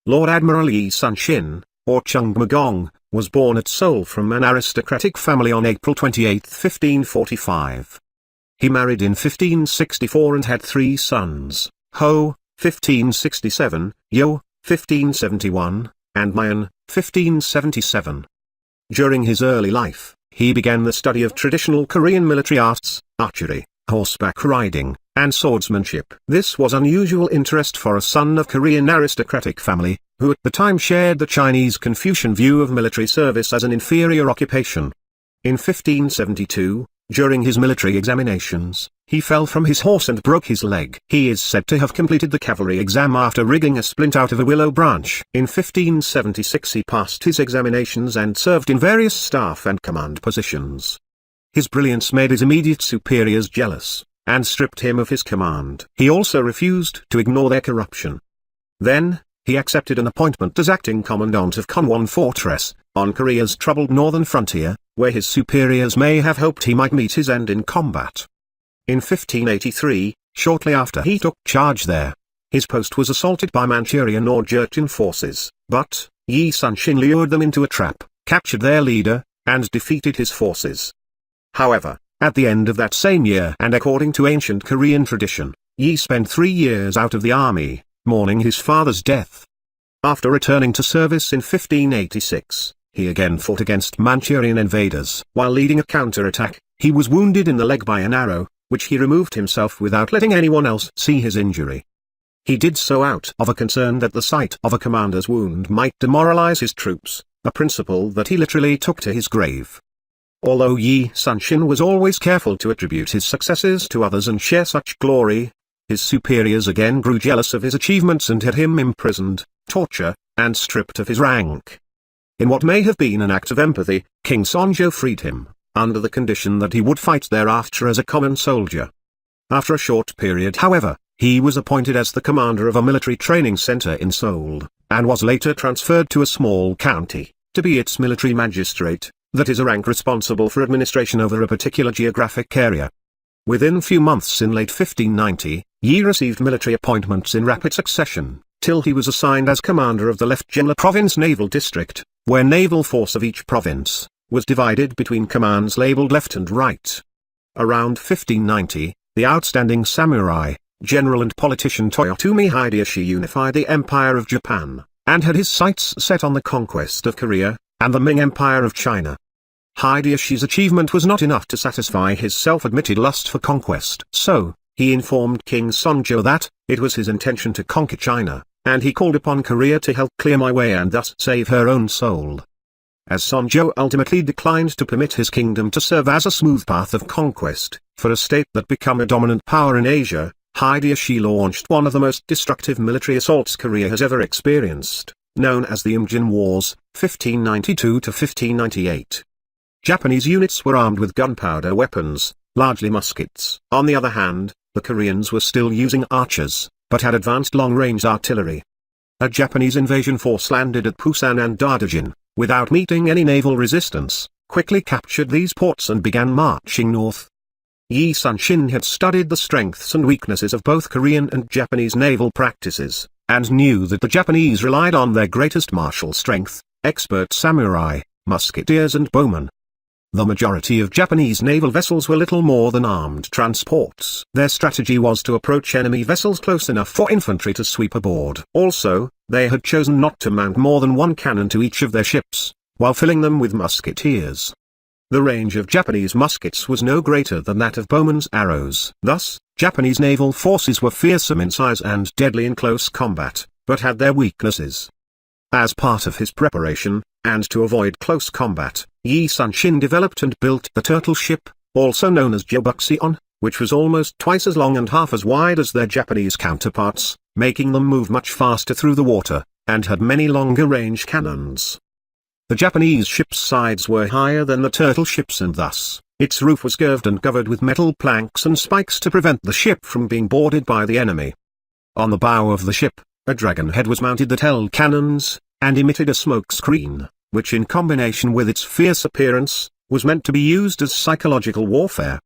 Lord Admiral Yi Sun-Shin, or Chung Magong, was born at Seoul from an aristocratic family on April 28, 1545. He married in 1564 and had 3 sons, Ho, 1567, Yo, 1571, and Mayan, 1577. During his early life, he began the study of traditional Korean military arts, archery, horseback riding, and swordsmanship. This was unusual interest for a son of Korean aristocratic family, who at the time shared the Chinese Confucian view of military service as an inferior occupation. In 1572, during his military examinations, he fell from his horse and broke his leg. He is said to have completed the cavalry exam after rigging a splint out of a willow branch. In 1576 he passed his examinations and served in various staff and command positions. His brilliance made his immediate superiors jealous, and stripped him of his command. He also refused to ignore their corruption. Then, he accepted an appointment as acting commandant of Gangwon Fortress, on Korea's troubled northern frontier, where his superiors may have hoped he might meet his end in combat. In 1583, shortly after he took charge there, his post was assaulted by Manchurian or Jurchen forces, but Yi Sun-Shin lured them into a trap, captured their leader, and defeated his forces. However, at the end of that same year and according to ancient Korean tradition, Yi spent 3 years out of the army, mourning his father's death. After returning to service in 1586, he again fought against Manchurian invaders. While leading a counterattack, he was wounded in the leg by an arrow, which he removed himself without letting anyone else see his injury. He did so out of a concern that the sight of a commander's wound might demoralize his troops, a principle that he literally took to his grave. Although Yi Sun-Shin was always careful to attribute his successes to others and share such glory, his superiors again grew jealous of his achievements and had him imprisoned, tortured, and stripped of his rank. In what may have been an act of empathy, King Sonjo freed him, under the condition that he would fight thereafter as a common soldier. After a short period, however, he was appointed as the commander of a military training center in Seoul, and was later transferred to a small county, to be its military magistrate, that is a rank responsible for administration over a particular geographic area. Within few months in late 1590, Yi received military appointments in rapid succession, till he was assigned as commander of the left Jeolla Province Naval District, where naval force of each province was divided between commands labeled left and right. Around 1590, the outstanding samurai, general and politician Toyotomi Hideyoshi unified the Empire of Japan, and had his sights set on the conquest of Korea, and the Ming Empire of China. Hideyoshi's achievement was not enough to satisfy his self-admitted lust for conquest. So, he informed King Sonjo that it was his intention to conquer China, and he called upon Korea to help clear my way and thus save her own soul. As Sonjo ultimately declined to permit his kingdom to serve as a smooth path of conquest, for a state that became a dominant power in Asia, Hideyoshi launched one of the most destructive military assaults Korea has ever experienced, known as the Imjin Wars, 1592 to 1598. Japanese units were armed with gunpowder weapons, largely muskets. On the other hand, the Koreans were still using archers, but had advanced long-range artillery. A Japanese invasion force landed at Pusan and Dadajin, without meeting any naval resistance, quickly captured these ports and began marching north. Yi Sun-Shin had studied the strengths and weaknesses of both Korean and Japanese naval practices, and knew that the Japanese relied on their greatest martial strength, expert samurai, musketeers and bowmen. The majority of Japanese naval vessels were little more than armed transports. Their strategy was to approach enemy vessels close enough for infantry to sweep aboard. Also, they had chosen not to mount more than one cannon to each of their ships, while filling them with musketeers. The range of Japanese muskets was no greater than that of bowmen's arrows. Thus, Japanese naval forces were fearsome in size and deadly in close combat, but had their weaknesses. As part of his preparation, and to avoid close combat, Yi Sun-Shin developed and built the turtle ship, also known as Jobuxion, which was almost twice as long and half as wide as their Japanese counterparts, making them move much faster through the water, and had many longer-range cannons. The Japanese ship's sides were higher than the turtle ship's and thus, its roof was curved and covered with metal planks and spikes to prevent the ship from being boarded by the enemy. On the bow of the ship, a dragon head was mounted that held cannons, and emitted a smoke screen, which in combination with its fierce appearance, was meant to be used as psychological warfare.